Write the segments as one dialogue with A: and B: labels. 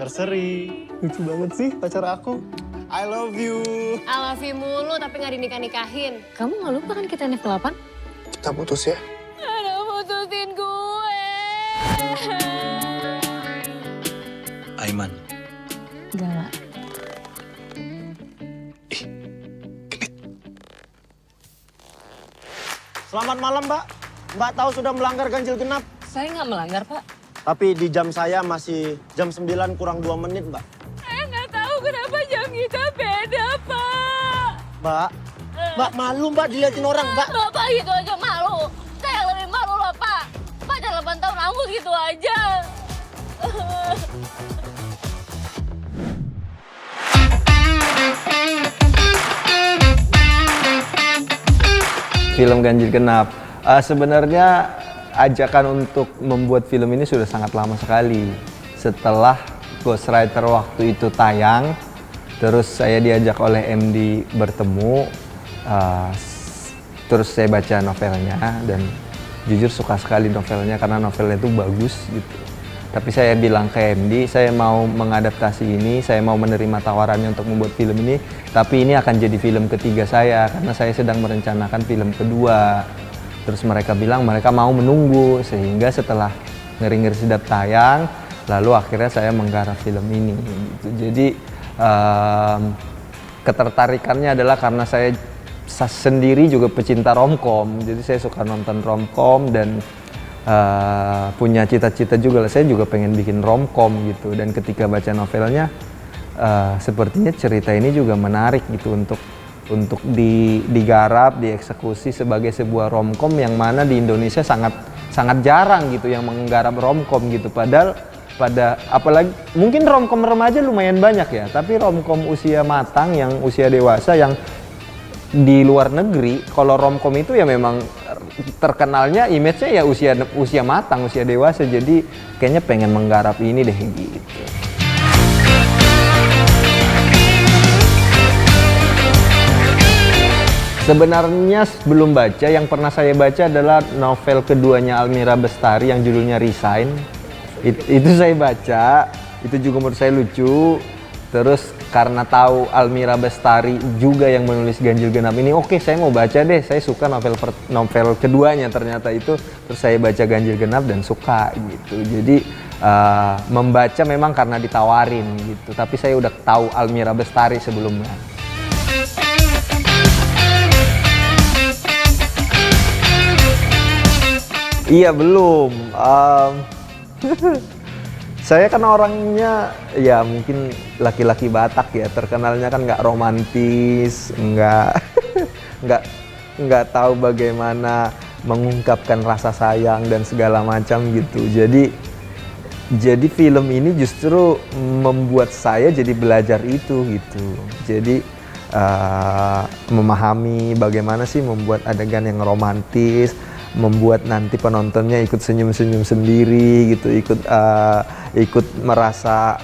A: anniversary. Lucu banget sih pacar aku. I love you.
B: I love you mulu tapi gak dinikah-nikahin.
C: Kamu gak lupa kan kita NF8?
A: Kita putus ya.
B: Ada putusin gue.
D: Aiman.
C: Galak.
E: Selamat malam, Mbak. Mbak tahu sudah melanggar ganjil genap.
C: Saya nggak melanggar, Pak.
E: Tapi di jam saya masih jam 9 kurang 2 menit, Mbak.
B: Saya nggak tahu kenapa jam kita beda, Pak.
E: Mbak malu, Mbak, dilihatin orang, Mbak.
B: Bapak gitu aja malu. Saya lebih malu lah, Pak. Pacar 8 tahun aku gitu aja.
F: Film Ganjil Genap. Sebenarnya ajakan untuk membuat film ini sudah sangat lama sekali. Setelah Ghostwriter waktu itu tayang, terus saya diajak oleh MD bertemu, terus saya baca novelnya dan jujur suka sekali novelnya karena novelnya itu bagus gitu. Tapi saya bilang ke MD, saya mau mengadaptasi ini, saya mau menerima tawarannya untuk membuat film ini, tapi ini akan jadi film ketiga saya karena saya sedang merencanakan film kedua. Terus mereka bilang mereka mau menunggu, sehingga setelah Ngeri-Ngeri Sedap tayang, lalu akhirnya saya menggarap film ini. Gitu. Jadi ketertarikannya adalah karena saya sendiri juga pecinta romcom, jadi saya suka nonton romcom dan punya cita-cita juga lah, saya juga pengen bikin romcom gitu. Dan ketika baca novelnya, sepertinya cerita ini juga menarik gitu untuk digarap, dieksekusi sebagai sebuah romcom yang mana di Indonesia sangat jarang gitu yang menggarap romcom gitu. Padahal apalagi mungkin romcom remaja lumayan banyak ya, tapi romcom usia matang yang usia dewasa yang di luar negeri, kalau romcom itu ya memang terkenalnya image-nya ya usia matang, usia dewasa. Jadi kayaknya pengen menggarap ini deh gitu. Sebenarnya belum baca, yang pernah saya baca adalah novel keduanya Almira Bestari yang judulnya Resign. Itu saya baca, itu juga menurut saya lucu. Terus karena tahu Almira Bestari juga yang menulis Ganjil Genap ini, oke, saya mau baca deh. Saya suka novel keduanya ternyata itu. Terus saya baca Ganjil Genap dan suka gitu. Jadi membaca memang karena ditawarin gitu. Tapi saya udah tahu Almira Bestari sebelumnya. Iya belum. Saya kan orangnya ya mungkin laki-laki Batak ya, terkenalnya kan nggak romantis, nggak tahu bagaimana mengungkapkan rasa sayang dan segala macam gitu. Jadi film ini justru membuat saya jadi belajar itu gitu. Jadi memahami bagaimana sih membuat adegan yang romantis, membuat nanti penontonnya ikut senyum-senyum sendiri gitu, ikut merasa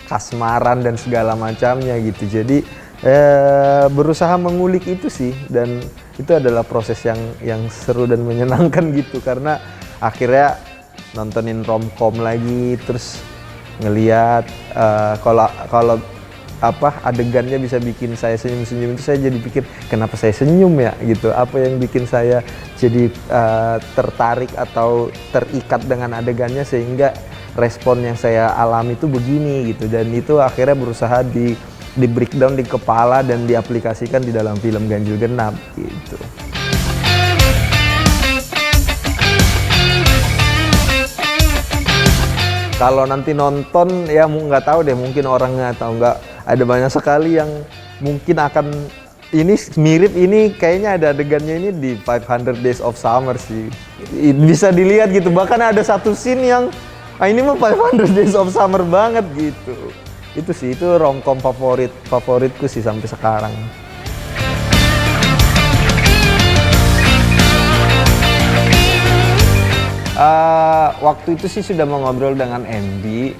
F: kasmaran dan segala macamnya gitu. Jadi berusaha mengulik itu sih, dan itu adalah proses yang seru dan menyenangkan gitu, karena akhirnya nontonin romcom lagi, terus ngelihat kalau adegannya bisa bikin saya senyum-senyum, itu saya jadi pikir kenapa saya senyum ya gitu, apa yang bikin saya jadi tertarik atau terikat dengan adegannya sehingga respon yang saya alami itu begini gitu. Dan itu akhirnya berusaha di breakdown di kepala dan diaplikasikan di dalam film Ganjil Genap gitu. Kalau nanti nonton ya nggak tahu deh, mungkin orangnya tahu nggak, ada banyak sekali yang mungkin akan ini mirip, ini kayaknya ada adegannya ini di 500 Days of Summer sih, bisa dilihat gitu. Bahkan ada satu scene yang ini mah 500 Days of Summer banget gitu. Itu sih, itu romcom favoritku sih sampai sekarang. Waktu itu sih sudah mengobrol dengan MD.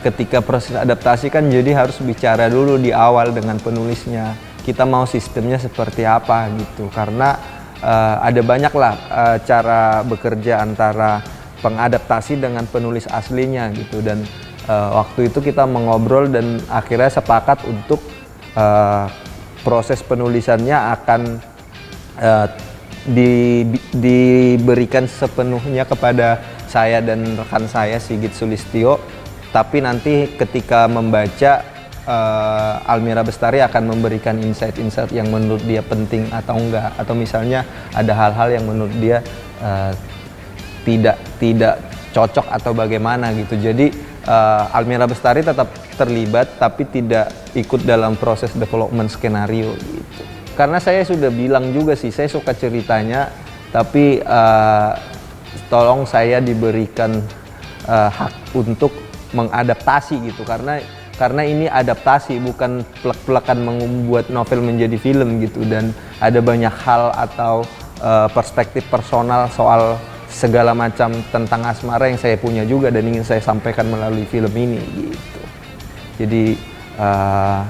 F: Ketika proses adaptasi kan jadi harus bicara dulu di awal dengan penulisnya. Kita mau sistemnya seperti apa gitu. Karena ada banyak lah cara bekerja antara pengadaptasi dengan penulis aslinya gitu. Dan waktu itu kita mengobrol dan akhirnya sepakat untuk proses penulisannya akan diberikan sepenuhnya kepada saya dan rekan saya Sigit Sulistyo. Tapi nanti ketika membaca, Almira Bestari akan memberikan insight-insight yang menurut dia penting atau enggak, atau misalnya ada hal-hal yang menurut dia tidak cocok atau bagaimana gitu. Jadi Almira Bestari tetap terlibat tapi tidak ikut dalam proses development skenario gitu. Karena saya sudah bilang juga sih, saya suka ceritanya, tapi tolong saya diberikan hak untuk mengadaptasi gitu, karena ini adaptasi, bukan plek-plekan membuat novel menjadi film gitu. Dan ada banyak hal atau perspektif personal soal segala macam tentang asmara yang saya punya juga dan ingin saya sampaikan melalui film ini gitu. Jadi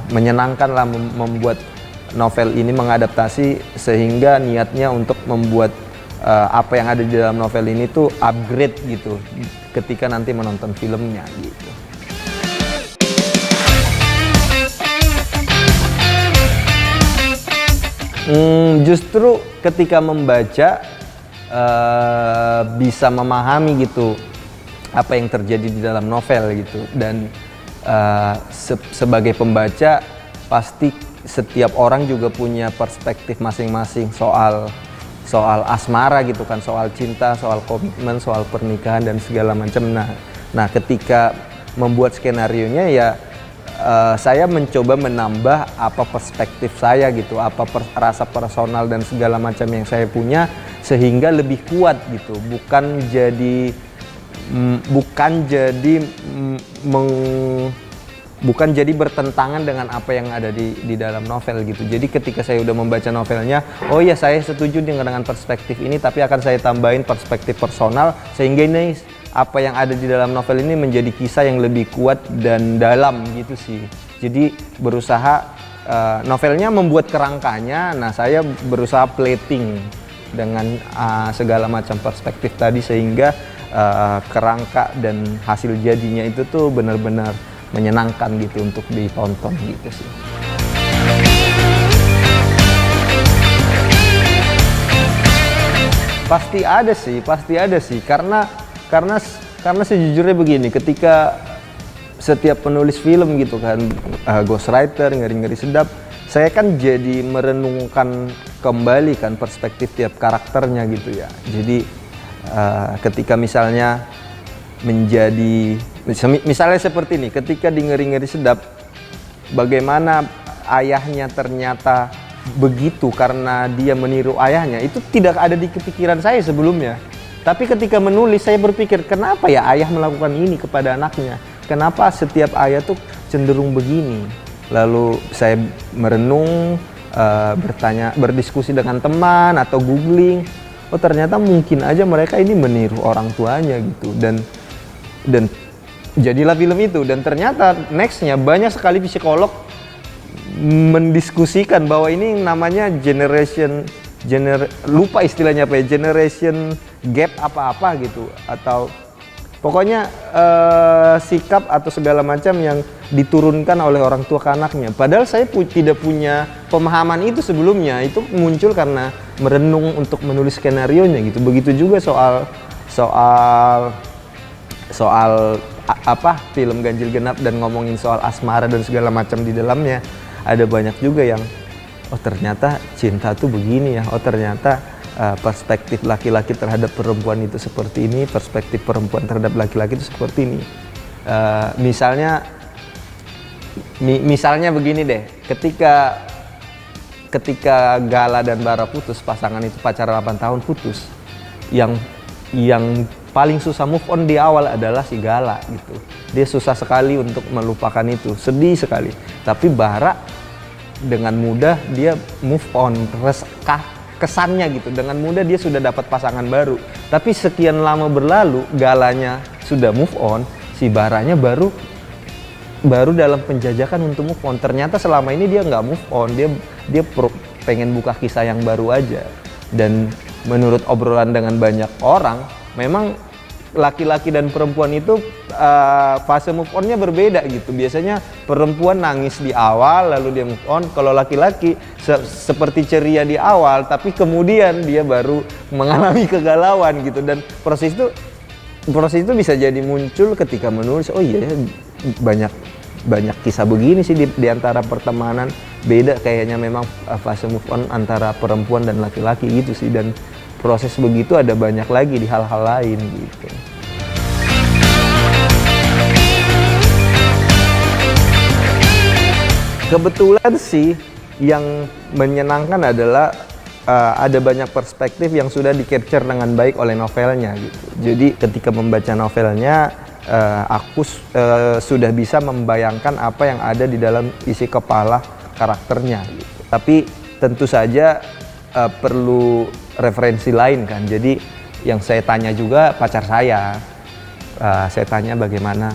F: menyenangkan lah membuat novel ini, mengadaptasi, sehingga niatnya untuk membuat apa yang ada di dalam novel ini tuh upgrade gitu ketika nanti menonton filmnya gitu. Justru ketika membaca bisa memahami gitu apa yang terjadi di dalam novel gitu. Dan sebagai pembaca pasti setiap orang juga punya perspektif masing-masing soal asmara gitu kan, soal cinta, soal komitmen, soal pernikahan dan segala macam. Nah ketika membuat skenarionya ya saya mencoba menambah apa perspektif saya gitu, apa rasa personal dan segala macam yang saya punya, sehingga lebih kuat gitu, bukan jadi bertentangan dengan apa yang ada di dalam novel gitu. Jadi ketika saya udah membaca novelnya, oh ya saya setuju dengan perspektif ini, tapi akan saya tambahin perspektif personal, sehingga ini apa yang ada di dalam novel ini menjadi kisah yang lebih kuat dan dalam gitu sih. Jadi berusaha novelnya membuat kerangkanya, nah saya berusaha plating dengan segala macam perspektif tadi, sehingga kerangka dan hasil jadinya itu tuh benar-benar menyenangkan gitu untuk ditonton gitu sih. Pasti ada sih karena sejujurnya begini, ketika setiap penulis film gitu kan, ghostwriter, Ngeri-Ngeri Sedap, saya kan jadi merenungkan kembali kan perspektif tiap karakternya gitu ya. Jadi ketika misalnya misalnya seperti ini, ketika di Ngeri-Ngeri Sedap, bagaimana ayahnya ternyata begitu karena dia meniru ayahnya, itu tidak ada di kepikiran saya sebelumnya. Tapi ketika menulis saya berpikir, kenapa ya ayah melakukan ini kepada anaknya? Kenapa setiap ayah tuh cenderung begini? Lalu saya merenung, berdiskusi dengan teman atau googling, oh ternyata mungkin aja mereka ini meniru orang tuanya gitu. Dan jadilah film itu. Dan ternyata nextnya banyak sekali psikolog mendiskusikan bahwa ini namanya lupa istilahnya apa ya, generation gap apa-apa gitu, atau pokoknya sikap atau segala macam yang diturunkan oleh orang tua ke anaknya. Padahal saya tidak punya pemahaman itu sebelumnya. Itu muncul karena merenung untuk menulis skenarionya gitu. Begitu juga soal film Ganjil Genap dan ngomongin soal asmara dan segala macam di dalamnya. Ada banyak juga yang ternyata cinta tuh begini ya. Oh ternyata perspektif laki-laki terhadap perempuan itu seperti ini, perspektif perempuan terhadap laki-laki itu seperti ini. Misalnya begini deh, ketika Gala dan Bara putus, pasangan itu pacaran 8 tahun putus, yang paling susah move on di awal adalah si Gala gitu. Dia susah sekali untuk melupakan itu, sedih sekali. Tapi Bara dengan mudah dia move on, kesannya gitu, dengan mudah dia sudah dapat pasangan baru. Tapi sekian lama berlalu, Galanya sudah move on, si Baranya baru dalam penjajakan untuk move on. Ternyata selama ini dia nggak move on, dia pengen buka kisah yang baru aja. Dan menurut obrolan dengan banyak orang, memang laki-laki dan perempuan itu fase move on-nya berbeda gitu. Biasanya perempuan nangis di awal lalu dia move on. Kalau laki-laki seperti ceria di awal tapi kemudian dia baru mengalami kegalauan gitu. Dan proses itu bisa jadi muncul ketika menulis, oh iya banyak kisah begini sih di antara pertemanan. Beda kayaknya memang fase move on antara perempuan dan laki-laki gitu sih, dan proses begitu ada banyak lagi di hal-hal lain gitu. Kebetulan sih yang menyenangkan adalah ada banyak perspektif yang sudah di-capture dengan baik oleh novelnya gitu. Jadi ketika membaca novelnya aku sudah bisa membayangkan apa yang ada di dalam isi kepala karakternya gitu. Tapi tentu saja perlu referensi lain kan. Jadi yang saya tanya juga pacar saya tanya bagaimana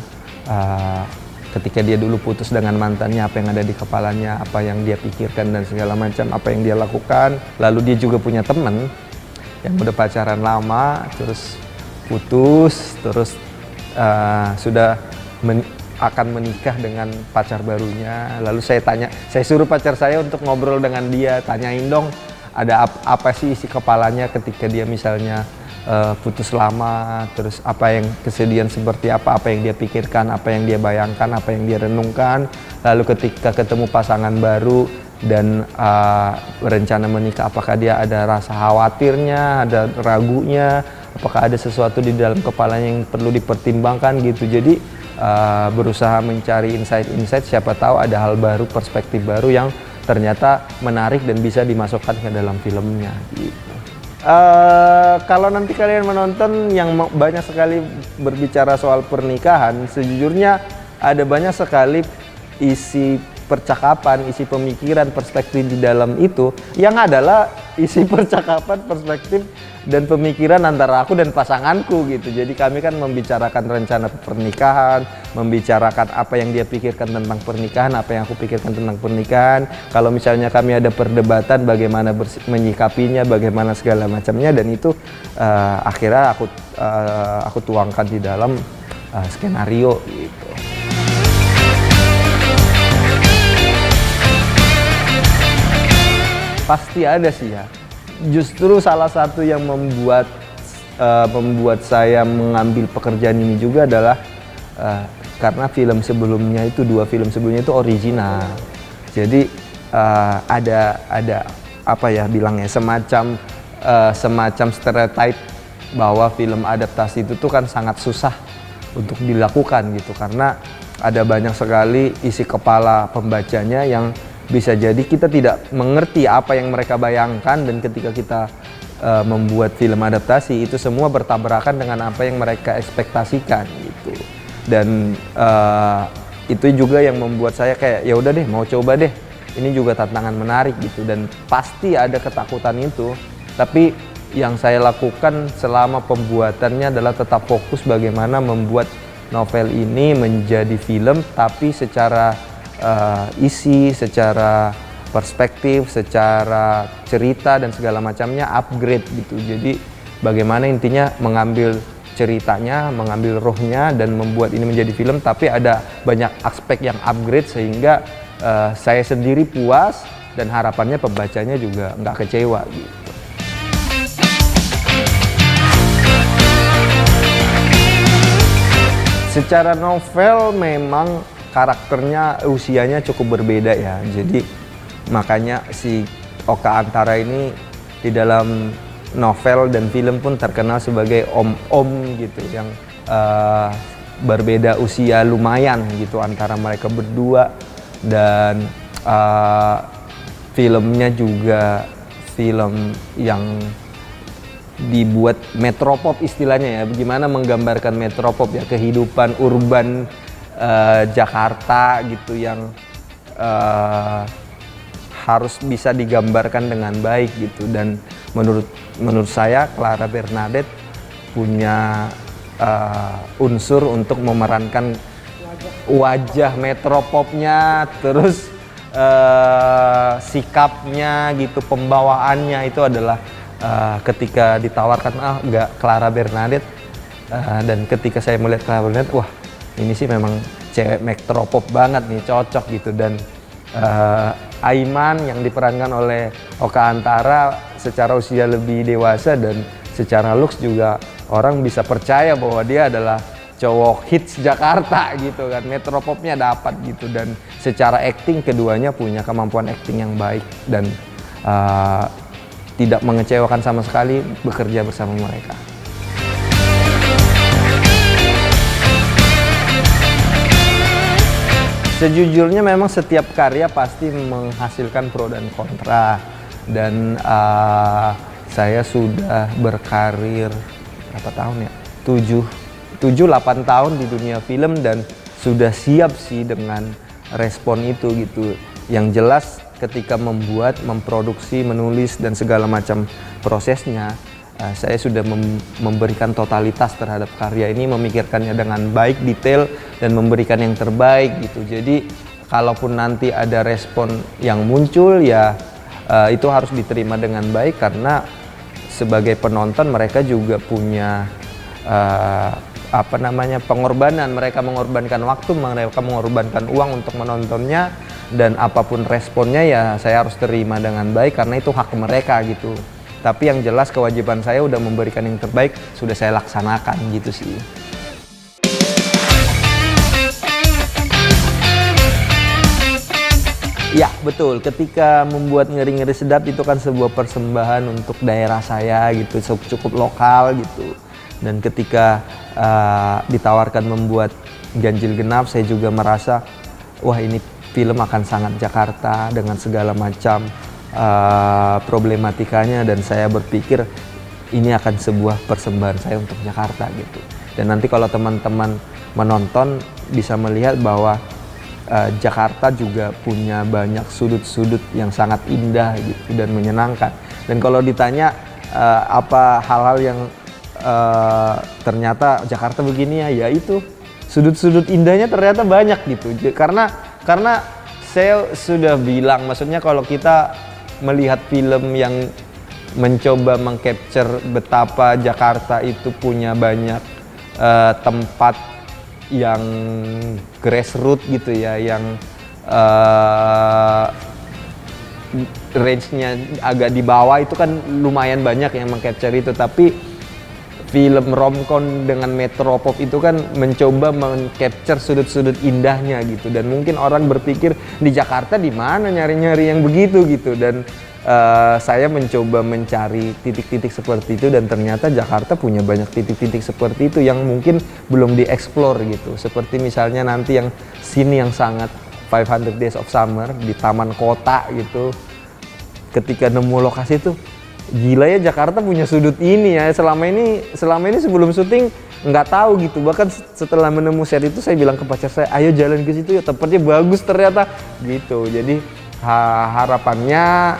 F: ketika dia dulu putus dengan mantannya, apa yang ada di kepalanya, apa yang dia pikirkan dan segala macam, apa yang dia lakukan. Lalu dia juga punya teman yang udah pacaran lama, terus putus, terus sudah akan menikah dengan pacar barunya. Lalu saya suruh pacar saya untuk ngobrol dengan dia, tanyain dong ada apa sih isi kepalanya ketika dia misalnya putus lama, terus apa yang kesedihan seperti apa yang dia pikirkan, apa yang dia bayangkan, apa yang dia renungkan. Lalu ketika ketemu pasangan baru dan berencana menikah, apakah dia ada rasa khawatirnya, ada ragunya, apakah ada sesuatu di dalam kepalanya yang perlu dipertimbangkan gitu. Jadi berusaha mencari insight, siapa tahu ada hal baru, perspektif baru yang ternyata menarik dan bisa dimasukkan ke dalam filmnya gitu. Kalau nanti kalian menonton yang banyak sekali berbicara soal pernikahan, sejujurnya ada banyak sekali isi percakapan, isi pemikiran, perspektif di dalam itu yang adalah isi percakapan, perspektif dan pemikiran antara aku dan pasanganku gitu. Jadi kami kan membicarakan rencana pernikahan, membicarakan apa yang dia pikirkan tentang pernikahan, apa yang aku pikirkan tentang pernikahan. Kalau misalnya kami ada perdebatan bagaimana menyikapinya, bagaimana segala macamnya, dan itu akhirnya aku tuangkan di dalam skenario gitu. Pasti ada sih ya. Justru salah satu yang membuat saya mengambil pekerjaan ini juga adalah karena dua film sebelumnya itu original. Jadi ada apa ya bilangnya, semacam stereotype bahwa film adaptasi itu tuh kan sangat susah untuk dilakukan gitu, karena ada banyak sekali isi kepala pembacanya yang bisa jadi kita tidak mengerti apa yang mereka bayangkan, dan ketika kita membuat film adaptasi itu semua bertabrakan dengan apa yang mereka ekspektasikan gitu. Dan itu juga yang membuat saya kayak ya udah deh, mau coba deh, ini juga tantangan menarik gitu. Dan pasti ada ketakutan itu, tapi yang saya lakukan selama pembuatannya adalah tetap fokus bagaimana membuat novel ini menjadi film, tapi secara isi, secara perspektif, secara cerita dan segala macamnya upgrade gitu. Jadi bagaimana intinya mengambil ceritanya, mengambil rohnya dan membuat ini menjadi film, tapi ada banyak aspek yang upgrade sehingga saya sendiri puas dan harapannya pembacanya juga nggak kecewa gitu. Secara novel memang karakternya usianya cukup berbeda ya, jadi makanya si Oka Antara ini di dalam novel dan film pun terkenal sebagai om-om gitu, yang berbeda usia lumayan gitu antara mereka berdua. Dan filmnya juga film yang dibuat metropop istilahnya ya, gimana menggambarkan metropop ya, kehidupan urban Jakarta gitu yang harus bisa digambarkan dengan baik gitu. Dan menurut saya Clara Bernadette punya unsur untuk memerankan wajah metropopnya, terus sikapnya gitu, pembawaannya itu adalah ketika ditawarkan enggak Clara Bernadette, Dan ketika saya melihat Cleverland, wah ini sih memang cewek metropop banget nih, cocok gitu. Dan Aiman yang diperankan oleh Oka Antara secara usia lebih dewasa dan secara looks juga orang bisa percaya bahwa dia adalah cowok hits Jakarta gitu kan, metropopnya dapat gitu. Dan secara acting keduanya punya kemampuan acting yang baik dan tidak mengecewakan sama sekali bekerja bersama mereka. Sejujurnya memang setiap karya pasti menghasilkan pro dan kontra, dan saya sudah berkarir berapa tahun ya? 7-8 tahun di dunia film dan sudah siap sih dengan respon itu gitu. Yang jelas ketika membuat, memproduksi, menulis dan segala macam prosesnya, saya sudah memberikan totalitas terhadap karya ini, memikirkannya dengan baik, detail, dan memberikan yang terbaik gitu. Jadi kalaupun nanti ada respon yang muncul ya itu harus diterima dengan baik, karena sebagai penonton mereka juga punya pengorbanan. Mereka mengorbankan waktu, mereka mengorbankan uang untuk menontonnya, dan apapun responnya ya saya harus terima dengan baik karena itu hak mereka gitu. Tapi yang jelas kewajiban saya udah memberikan yang terbaik, sudah saya laksanakan gitu sih. Ya betul, ketika membuat Ngeri-Ngeri Sedap itu kan sebuah persembahan untuk daerah saya gitu, cukup lokal gitu. Dan ketika ditawarkan membuat Ganjil Genap, saya juga merasa wah ini film akan sangat Jakarta dengan segala macam problematikanya, dan saya berpikir ini akan sebuah persembahan saya untuk Jakarta gitu. Dan nanti kalau teman-teman menonton bisa melihat bahwa Jakarta juga punya banyak sudut-sudut yang sangat indah gitu dan menyenangkan. Dan kalau ditanya apa hal-hal yang ternyata Jakarta begini ya itu sudut-sudut indahnya ternyata banyak gitu. Karena saya sudah bilang, maksudnya kalau kita melihat film yang mencoba mengcapture betapa Jakarta itu punya banyak tempat yang grassroots gitu ya, yang range-nya agak di bawah, itu kan lumayan banyak yang mengcapture itu. Tapi film romcom dengan metropop itu kan mencoba mengcapture sudut-sudut indahnya gitu, dan mungkin orang berpikir di Jakarta di mana nyari-nyari yang begitu gitu. Dan saya mencoba mencari titik-titik seperti itu, dan ternyata Jakarta punya banyak titik-titik seperti itu yang mungkin belum dieksplor gitu. Seperti misalnya nanti yang scene yang sangat 500 Days of Summer di taman kota gitu, ketika nemu lokasi itu gila ya, Jakarta punya sudut ini ya. Selama ini sebelum syuting nggak tahu gitu. Bahkan setelah menemu set itu saya bilang ke pacar saya, ayo jalan ke situ ya, tempatnya bagus ternyata gitu. Jadi harapannya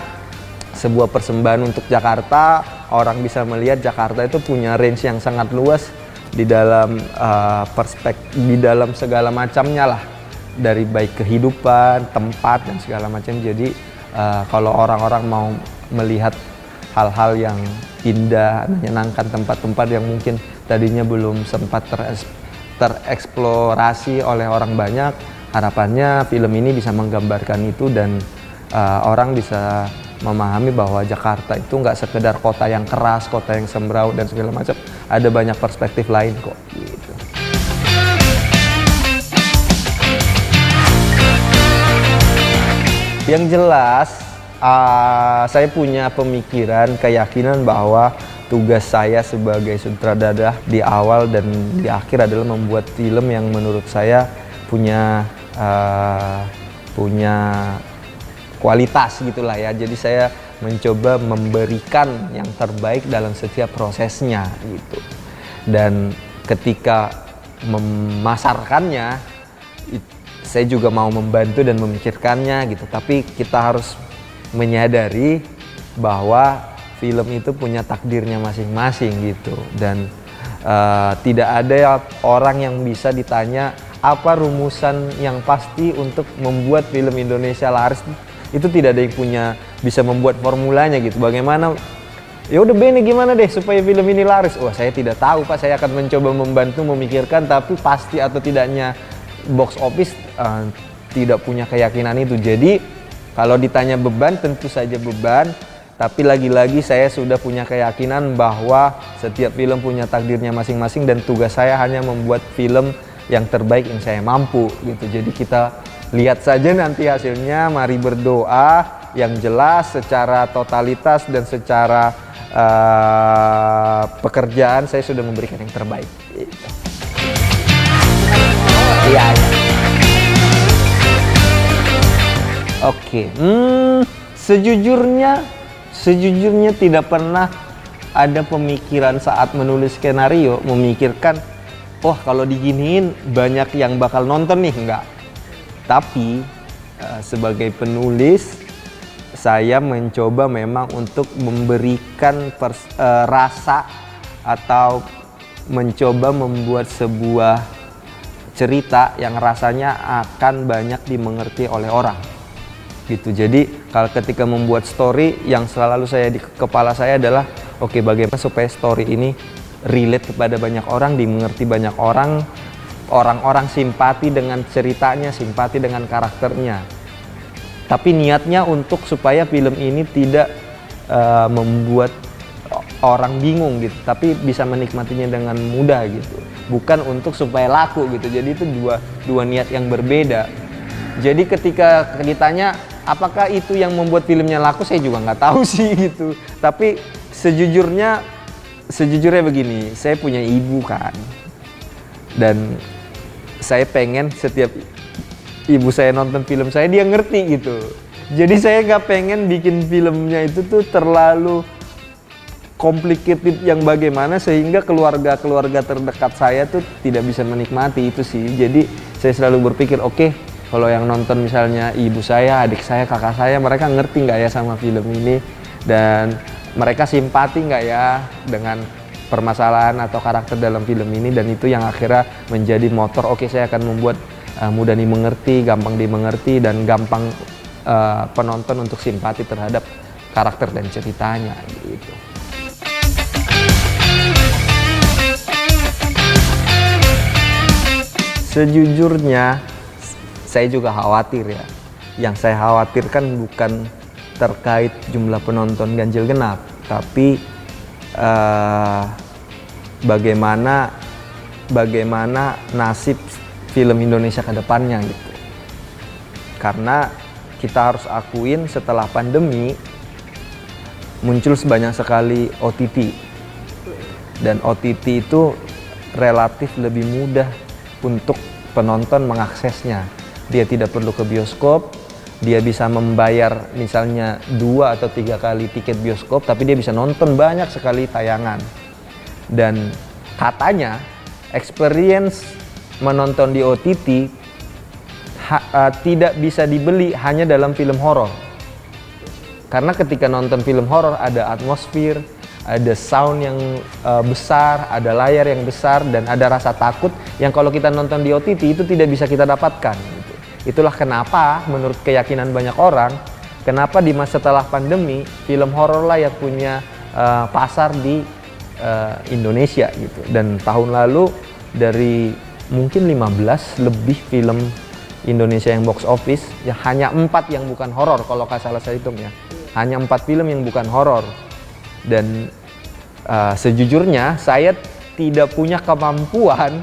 F: sebuah persembahan untuk Jakarta, orang bisa melihat Jakarta itu punya range yang sangat luas di dalam di dalam segala macamnya lah, dari baik kehidupan, tempat dan segala macam. Jadi kalau orang-orang mau melihat hal-hal yang indah, menyenangkan, tempat-tempat yang mungkin tadinya belum sempat tereksplorasi oleh orang banyak, harapannya film ini bisa menggambarkan itu, dan orang bisa memahami bahwa Jakarta itu nggak sekedar kota yang keras, kota yang sembraut dan segala macam, ada banyak perspektif lain kok gitu. Yang jelas saya punya pemikiran, keyakinan bahwa tugas saya sebagai sutradara di awal dan di akhir adalah membuat film yang menurut saya punya kualitas gitulah ya. Jadi saya mencoba memberikan yang terbaik dalam setiap prosesnya gitu. Dan ketika memasarkannya, saya juga mau membantu dan memikirkannya gitu. Tapi kita harus menyadari bahwa film itu punya takdirnya masing-masing gitu, dan tidak ada orang yang bisa ditanya apa rumusan yang pasti untuk membuat film Indonesia laris. Itu tidak ada yang bisa membuat formulanya gitu. Bagaimana Ya udah Benny gimana deh supaya film ini laris? Wah saya tidak tahu Pak, saya akan mencoba membantu memikirkan, tapi pasti atau tidaknya box office tidak punya keyakinan itu. Jadi kalau ditanya beban, tentu saja beban, tapi lagi-lagi saya sudah punya keyakinan bahwa setiap film punya takdirnya masing-masing dan tugas saya hanya membuat film yang terbaik yang saya mampu gitu. Jadi kita lihat saja nanti hasilnya, mari berdoa yang jelas secara totalitas dan secara pekerjaan saya sudah memberikan yang terbaik. Gitu. Iya. Oke. Sejujurnya tidak pernah ada pemikiran saat menulis skenario memikirkan, oh kalau diginiin banyak yang bakal nonton nih, enggak. Tapi sebagai penulis saya mencoba memang untuk memberikan rasa atau mencoba membuat sebuah cerita yang rasanya akan banyak dimengerti oleh orang gitu. Jadi kalau ketika membuat story, yang selalu saya di kepala saya adalah oke, bagaimana supaya story ini relate kepada banyak orang, dimengerti banyak orang, orang-orang simpati dengan ceritanya, simpati dengan karakternya. Tapi niatnya untuk supaya film ini tidak membuat orang bingung gitu, tapi bisa menikmatinya dengan mudah gitu. Bukan untuk supaya laku gitu. Jadi itu dua niat yang berbeda. Jadi ketika ditanya apakah itu yang membuat filmnya laku, saya juga nggak tahu sih gitu. Tapi sejujurnya begini, saya punya ibu kan, dan saya pengen setiap ibu saya nonton film saya, dia ngerti gitu. Jadi saya nggak pengen bikin filmnya itu tuh terlalu complicated yang bagaimana sehingga keluarga terdekat saya tuh tidak bisa menikmati itu sih. Jadi saya selalu berpikir, oke, kalau yang nonton misalnya ibu saya, adik saya, kakak saya, mereka ngerti nggak ya sama film ini, dan mereka simpati nggak ya dengan permasalahan atau karakter dalam film ini, dan itu yang akhirnya menjadi motor. Oke, saya akan membuat mudah dimengerti, gampang dimengerti, dan gampang penonton untuk simpati terhadap karakter dan ceritanya gitu. Sejujurnya saya juga khawatir ya. Yang saya khawatirkan bukan terkait jumlah penonton ganjil genap, tapi bagaimana nasib film Indonesia ke depannya gitu. Karena kita harus akuin setelah pandemi muncul sebanyak sekali OTT. Dan OTT itu relatif lebih mudah untuk penonton mengaksesnya. Dia tidak perlu ke bioskop, dia bisa membayar misalnya 2 atau 3 kali tiket bioskop, tapi dia bisa nonton banyak sekali tayangan. Dan katanya experience menonton di OTT tidak bisa dibeli hanya dalam film horor. Karena ketika nonton film horor ada atmosfer, ada sound yang besar, ada layar yang besar, dan ada rasa takut yang kalau kita nonton di OTT itu tidak bisa kita dapatkan. Itulah kenapa menurut keyakinan banyak orang, kenapa di masa setelah pandemi film horor lah yang punya pasar di Indonesia gitu. Dan tahun lalu dari mungkin 15 lebih film Indonesia yang box office, ya hanya 4 yang bukan horor kalau nggak salah saya hitung ya. Hanya 4 film yang bukan horor. Dan sejujurnya saya tidak punya kemampuan,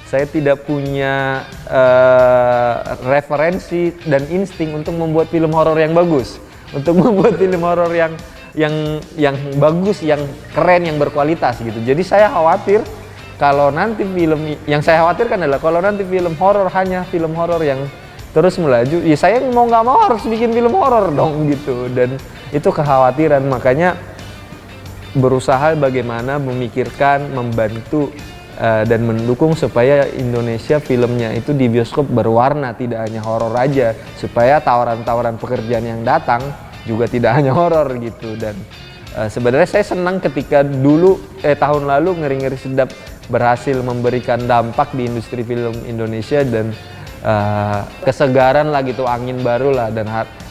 F: saya tidak punya referensi dan insting untuk membuat film horor yang bagus, untuk membuat film horor yang bagus, yang keren, yang berkualitas gitu. Jadi saya khawatir kalau nanti yang saya khawatirkan adalah kalau nanti film horor hanya film horor yang terus melaju, ya saya mau nggak mau harus bikin film horor dong gitu. Dan itu kekhawatiran, makanya berusaha bagaimana memikirkan, membantu dan mendukung supaya Indonesia filmnya itu di bioskop berwarna, tidak hanya horor aja, supaya tawaran-tawaran pekerjaan yang datang juga tidak hanya horor gitu. Dan sebenarnya saya senang ketika dulu tahun lalu Ngeri-Ngeri Sedap berhasil memberikan dampak di industri film Indonesia, dan kesegaran lah gitu, angin baru lah.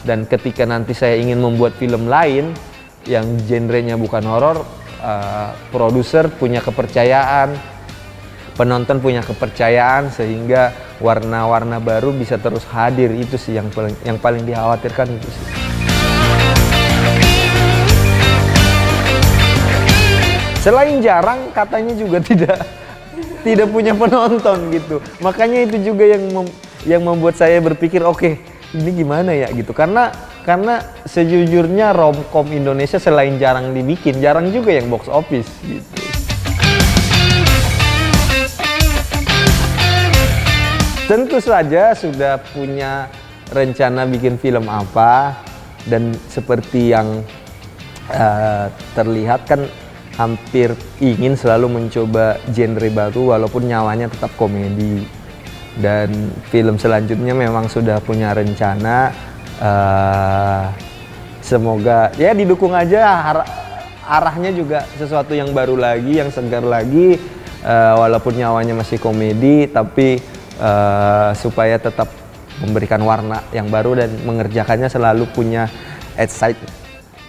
F: Dan ketika nanti saya ingin membuat film lain, yang genrenya bukan horor, produser punya kepercayaan, penonton punya kepercayaan sehingga warna-warna baru bisa terus hadir. Itu sih yang paling dikhawatirkan itu sih. Selain jarang, katanya juga tidak punya penonton gitu. Makanya itu juga yang membuat saya berpikir, oke, ini gimana ya gitu. Karena sejujurnya romcom Indonesia selain jarang dibikin, jarang juga yang box office gitu. Tentu saja sudah punya rencana bikin film apa, dan seperti yang terlihat kan hampir ingin selalu mencoba genre baru walaupun nyawanya tetap komedi. Dan film selanjutnya memang sudah punya rencana, semoga ya didukung aja, arahnya juga sesuatu yang baru lagi, yang segar lagi, walaupun nyawanya masih komedi tapi supaya tetap memberikan warna yang baru dan mengerjakannya selalu punya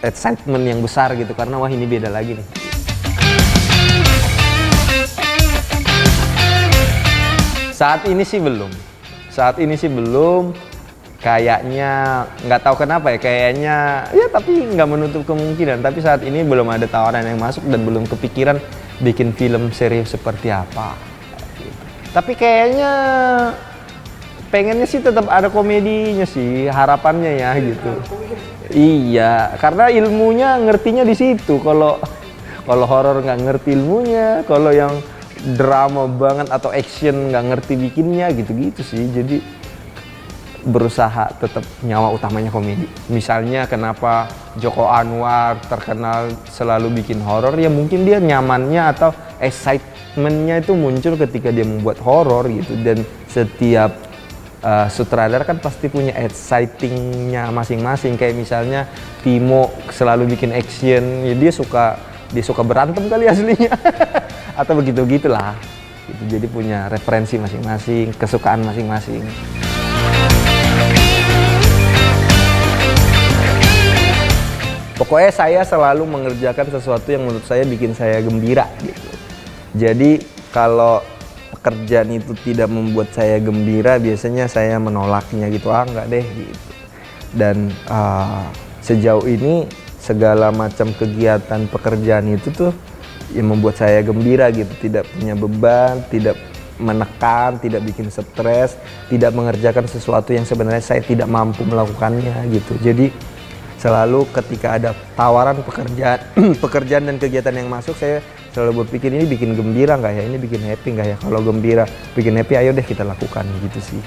F: excitement yang besar gitu, karena wah ini beda lagi nih. Saat ini sih belum, kayaknya nggak tahu kenapa ya, kayaknya ya tapi nggak menutup kemungkinan, tapi saat ini belum ada tawaran yang masuk dan belum kepikiran bikin film serius seperti apa. Tapi kayaknya pengennya sih tetap ada komedinya sih, harapannya ya gitu. Iya, karena ilmunya ngertinya di situ. Kalau horor nggak ngerti ilmunya, kalau yang drama banget atau action nggak ngerti bikinnya gitu-gitu sih. Jadi berusaha tetap nyawa utamanya komedi. Misalnya kenapa Joko Anwar terkenal selalu bikin horor, ya mungkin dia nyamannya atau excitementnya itu muncul ketika dia membuat horor gitu. Dan setiap sutradara kan pasti punya excitingnya masing-masing. Kayak misalnya Timo selalu bikin action, ya dia suka berantem kali aslinya atau begitu-gitulah gitu. Jadi punya referensi masing-masing, kesukaan masing-masing. Pokoknya saya selalu mengerjakan sesuatu yang menurut saya bikin saya gembira gitu. Jadi kalau pekerjaan itu tidak membuat saya gembira, biasanya saya menolaknya gitu, enggak deh gitu. Dan sejauh ini segala macam kegiatan pekerjaan itu tuh yang membuat saya gembira gitu, tidak punya beban, tidak menekan, tidak bikin stres, tidak mengerjakan sesuatu yang sebenarnya saya tidak mampu melakukannya gitu. Jadi selalu ketika ada tawaran pekerjaan dan kegiatan yang masuk, saya selalu berpikir ini bikin gembira nggak ya, ini bikin happy nggak ya. Kalau gembira, bikin happy, ayo deh kita lakukan gitu sih.